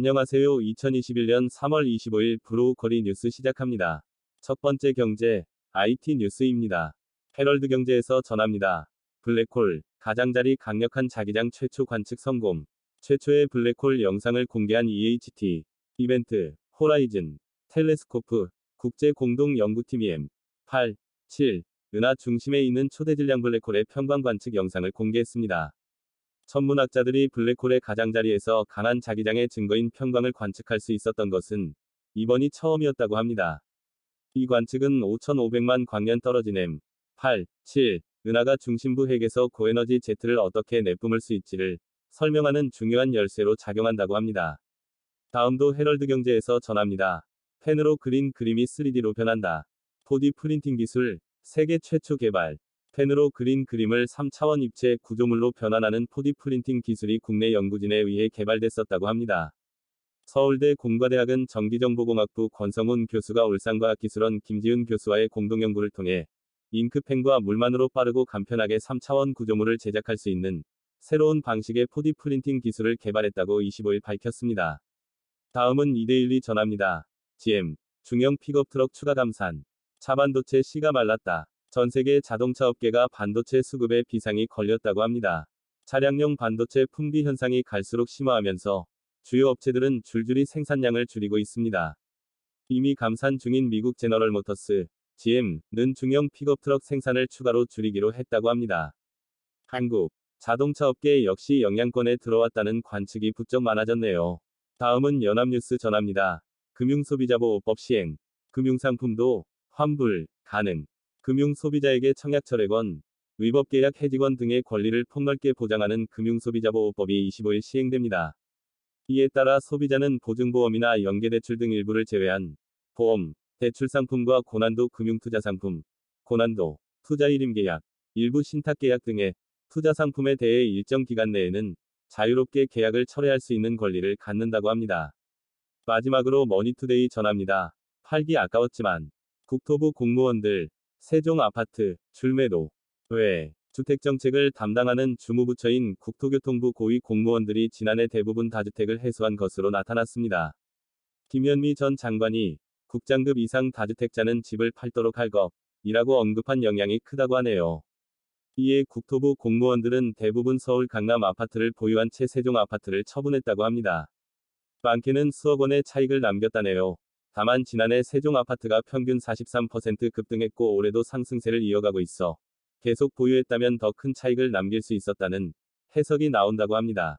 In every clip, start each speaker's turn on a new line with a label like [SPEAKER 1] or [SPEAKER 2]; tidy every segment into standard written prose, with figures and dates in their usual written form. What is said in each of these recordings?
[SPEAKER 1] 안녕하세요. 2021년 3월 25일 브로우커리 뉴스 시작합니다. 첫 번째 경제, IT 뉴스입니다. 헤럴드 경제에서 전합니다. 블랙홀, 가장자리 강력한 자기장 최초 관측 성공. 최초의 블랙홀 영상을 공개한 EHT. 이벤트, 호라이즌, 텔레스코프, 국제 공동 연구팀이 M8, 7, 은하 중심에 있는 초대질량 블랙홀의 편광 관측 영상을 공개했습니다. 천문학자들이 블랙홀의 가장자리에서 강한 자기장의 증거인 편광을 관측할 수 있었던 것은 이번이 처음이었다고 합니다. 이 관측은 5,500만 광년 떨어진 M8, 7, 은하가 중심부 핵에서 고에너지 제트를 어떻게 내뿜을 수 있지를 설명하는 중요한 열쇠로 작용한다고 합니다. 다음도 헤럴드 경제에서 전합니다. 펜으로 그린 그림이 3D로 변한다. 4D 프린팅 기술, 세계 최초 개발. 펜으로 그린 그림을 3차원 입체 구조물로 변환하는 4D 프린팅 기술이 국내 연구진에 의해 개발됐었다고 합니다. 서울대 공과대학은 전기정보공학부 권성훈 교수가 울산과학기술원 김지은 교수와의 공동연구를 통해 잉크펜과 물만으로 빠르고 간편하게 3차원 구조물을 제작할 수 있는 새로운 방식의 4D 프린팅 기술을 개발했다고 25일 밝혔습니다. 다음은 이데일리 전합니다. GM, 중형 픽업트럭 추가 감산. 차반도체 씨가 말랐다. 전 세계 자동차 업계가 반도체 수급에 비상이 걸렸다고 합니다. 차량용 반도체 품귀 현상이 갈수록 심화하면서 주요 업체들은 줄줄이 생산량을 줄이고 있습니다. 이미 감산 중인 미국 제너럴 모터스, GM는 중형 픽업트럭 생산을 추가로 줄이기로 했다고 합니다. 한국 자동차 업계 역시 영향권에 들어왔다는 관측이 부쩍 많아졌네요. 다음은 연합뉴스 전합니다. 금융소비자보호법 시행. 금융상품도 환불 가능. 금융소비자에게 청약철회권, 위법계약 해지권 등의 권리를 폭넓게 보장하는 금융소비자보호법이 25일 시행됩니다. 이에 따라 소비자는 보증보험이나 연계대출 등 일부를 제외한 보험, 대출상품과 고난도 금융투자상품, 고난도, 투자일임계약, 일부 신탁계약 등의 투자상품에 대해 일정 기간 내에는 자유롭게 계약을 철회할 수 있는 권리를 갖는다고 합니다. 마지막으로 머니투데이 전합니다. 팔기 아까웠지만 국토부 공무원들 세종 아파트 줄매도 외 주택정책을 담당하는 주무부처인 국토교통부 고위 공무원들이 지난해 대부분 다주택을 해소한 것으로 나타났습니다. 김현미 전 장관이 국장급 이상 다주택자는 집을 팔도록 할 것이라고 언급한 영향이 크다고 하네요. 이에 국토부 공무원들은 대부분 서울 강남 아파트를 보유한 채 세종 아파트를 처분했다고 합니다. 많게는 수억 원의 차익을 남겼다네요. 다만 지난해 세종 아파트가 평균 43% 급등했고 올해도 상승세를 이어가고 있어 계속 보유했다면 더 큰 차익을 남길 수 있었다는 해석이 나온다고 합니다.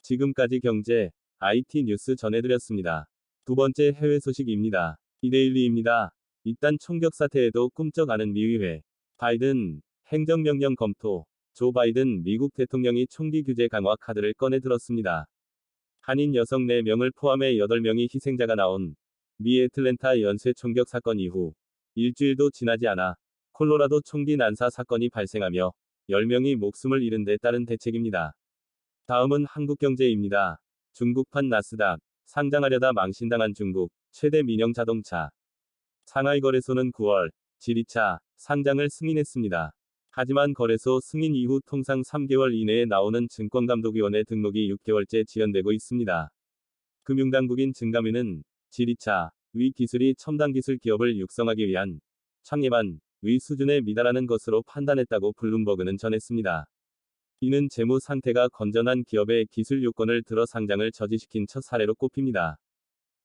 [SPEAKER 1] 지금까지 경제, IT 뉴스 전해드렸습니다. 두 번째 해외 소식입니다. 이데일리입니다. 일단 총격 사태에도 꿈쩍 않은 미의회. 바이든, 행정명령 검토. 조 바이든 미국 대통령이 총기 규제 강화 카드를 꺼내 들었습니다. 한인 여성 4명을 포함해 8명이 희생자가 나온 미 애틀랜타 연쇄 총격 사건 이후 일주일도 지나지 않아 콜로라도 총기 난사 사건이 발생하며 10명이 목숨을 잃은 데 따른 대책입니다. 다음은 한국경제입니다. 중국판 나스닥, 상장하려다 망신당한 중국, 최대 민영 자동차. 상하이 거래소는 9월, 지리차, 상장을 승인했습니다. 하지만 거래소 승인 이후 통상 3개월 이내에 나오는 증권감독위원회 등록이 6개월째 지연되고 있습니다. 금융당국인 증감위는 지리차, 위 기술이 첨단 기술 기업을 육성하기 위한 창예반, 위 수준에 미달하는 것으로 판단했다고 블룸버그는 전했습니다. 이는 재무 상태가 건전한 기업의 기술 요건을 들어 상장을 저지시킨 첫 사례로 꼽힙니다.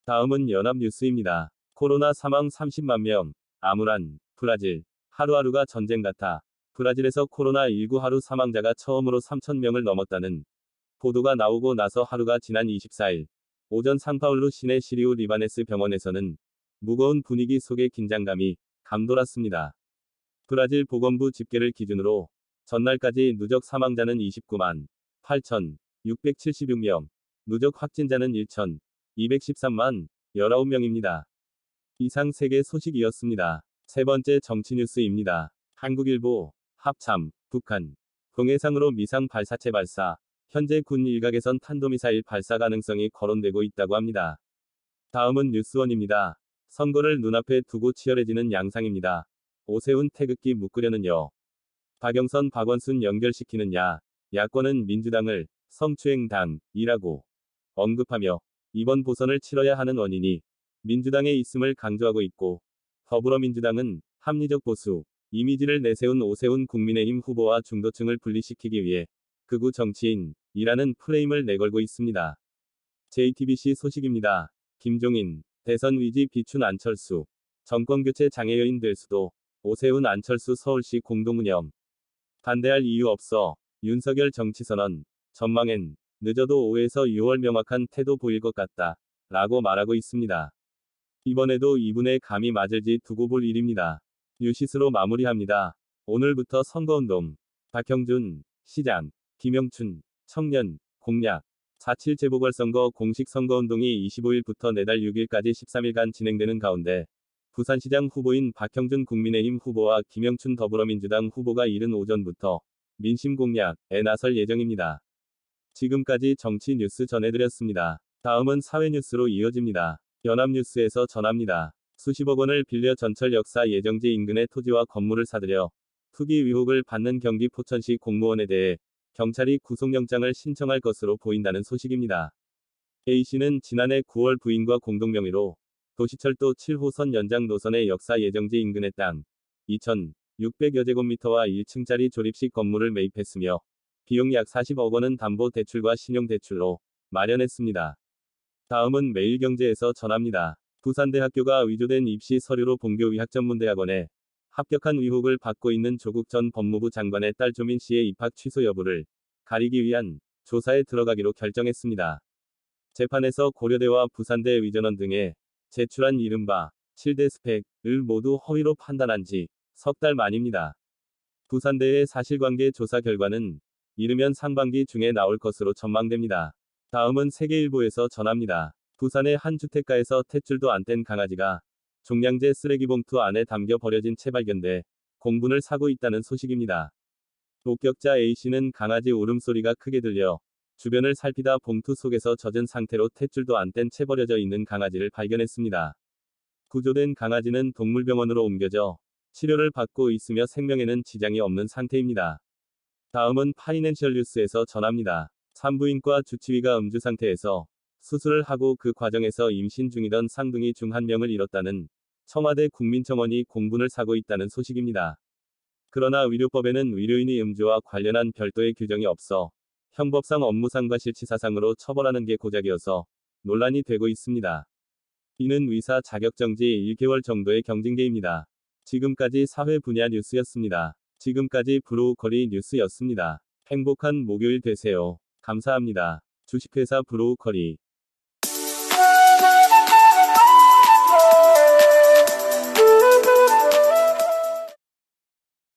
[SPEAKER 1] 다음은 연합뉴스입니다. 코로나 사망 30만 명, 암울한 브라질, 하루하루가 전쟁 같아. 브라질에서 코로나19 하루 사망자가 처음으로 3,000명을 넘었다는 보도가 나오고 나서 하루가 지난 24일, 오전 상파울루 시내 시리우 리바네스 병원에서는 무거운 분위기 속에 긴장감이 감돌았습니다. 브라질 보건부 집계를 기준으로 전날까지 누적 사망자는 29만 8,676명, 누적 확진자는 1,213만 19명입니다. 이상 세계 소식이었습니다. 세 번째 정치 뉴스입니다. 한국일보, 합참, 북한, 동해상으로 미상 발사체 발사. 현재 군 일각에선 탄도미사일 발사 가능성이 거론되고 있다고 합니다. 다음은 뉴스원입니다. 선거를 눈앞에 두고 치열해지는 양상입니다. 오세훈 태극기 묶으려는요. 박영선 박원순 연결시키느냐. 야권은 민주당을 성추행당이라고 언급하며 이번 보선을 치러야 하는 원인이 민주당에 있음을 강조하고 있고, 더불어민주당은 합리적 보수 이미지를 내세운 오세훈 국민의힘 후보와 중도층을 분리시키기 위해 극우 정치인이라는 프레임을 내걸고 있습니다. JTBC 소식입니다. 김종인, 대선 위지 비춘 안철수, 정권교체 장애여인 될 수도, 오세훈 안철수 서울시 공동운영. 반대할 이유 없어, 윤석열 정치선언, 전망엔, 늦어도 5에서 6월 명확한 태도 보일 것 같다. 라고 말하고 있습니다. 이번에도 이분의 감이 맞을지 두고 볼 일입니다. 뉴시스로 마무리합니다. 오늘부터 선거운동. 박형준, 시장, 김영춘, 청년, 공약. 4.7 재보궐선거 공식 선거운동이 25일부터 내달 6일까지 13일간 진행되는 가운데, 부산시장 후보인 박형준 국민의힘 후보와 김영춘 더불어민주당 후보가 이른 오전부터 민심 공약에 나설 예정입니다. 지금까지 정치 뉴스 전해드렸습니다. 다음은 사회 뉴스로 이어집니다. 연합뉴스에서 전합니다. 수십억 원을 빌려 전철 역사 예정지 인근의 토지와 건물을 사들여 투기 의혹을 받는 경기 포천시 공무원에 대해 경찰이 구속영장을 신청할 것으로 보인다는 소식입니다. A씨는 지난해 9월 부인과 공동명의로 도시철도 7호선 연장 노선의 역사 예정지 인근의 땅 2,600여 제곱미터와 1층짜리 조립식 건물을 매입했으며 비용 약 40억 원은 담보대출과 신용대출로 마련했습니다. 다음은 매일경제에서 전합니다. 부산대학교가 위조된 입시 서류로 본교의학전문대학원에 합격한 의혹을 받고 있는 조국 전 법무부 장관의 딸 조민 씨의 입학 취소 여부를 가리기 위한 조사에 들어가기로 결정했습니다. 재판에서 고려대와 부산대 위전원 등에 제출한 이른바 7대 스펙을 모두 허위로 판단한 지 석 달 만입니다. 부산대의 사실관계 조사 결과는 이르면 상반기 중에 나올 것으로 전망됩니다. 다음은 세계일보에서 전합니다. 부산의 한 주택가에서 탯줄도 안 뗀 강아지가 종량제 쓰레기 봉투 안에 담겨 버려진 채 발견돼 공분을 사고 있다는 소식입니다. 목격자 A씨는 강아지 울음소리가 크게 들려 주변을 살피다 봉투 속에서 젖은 상태로 탯줄도 안 뗀 채 버려져 있는 강아지를 발견했습니다. 구조된 강아지는 동물병원으로 옮겨져 치료를 받고 있으며 생명에는 지장이 없는 상태입니다. 다음은 파이낸셜 뉴스에서 전합니다. 산부인과 주치의가 음주 상태에서 수술을 하고 그 과정에서 임신 중이던 쌍둥이 중 한 명을 잃었다는 청와대 국민청원이 공분을 사고 있다는 소식입니다. 그러나 의료법에는 의료인이 음주와 관련한 별도의 규정이 없어 형법상 업무상과 실치사상으로 처벌하는 게 고작이어서 논란이 되고 있습니다. 이는 의사 자격정지 1개월 정도의 경징계입니다. 지금까지 사회 분야 뉴스였습니다. 지금까지 브로우커리 뉴스였습니다. 행복한 목요일 되세요. 감사합니다. 주식회사 브로우커리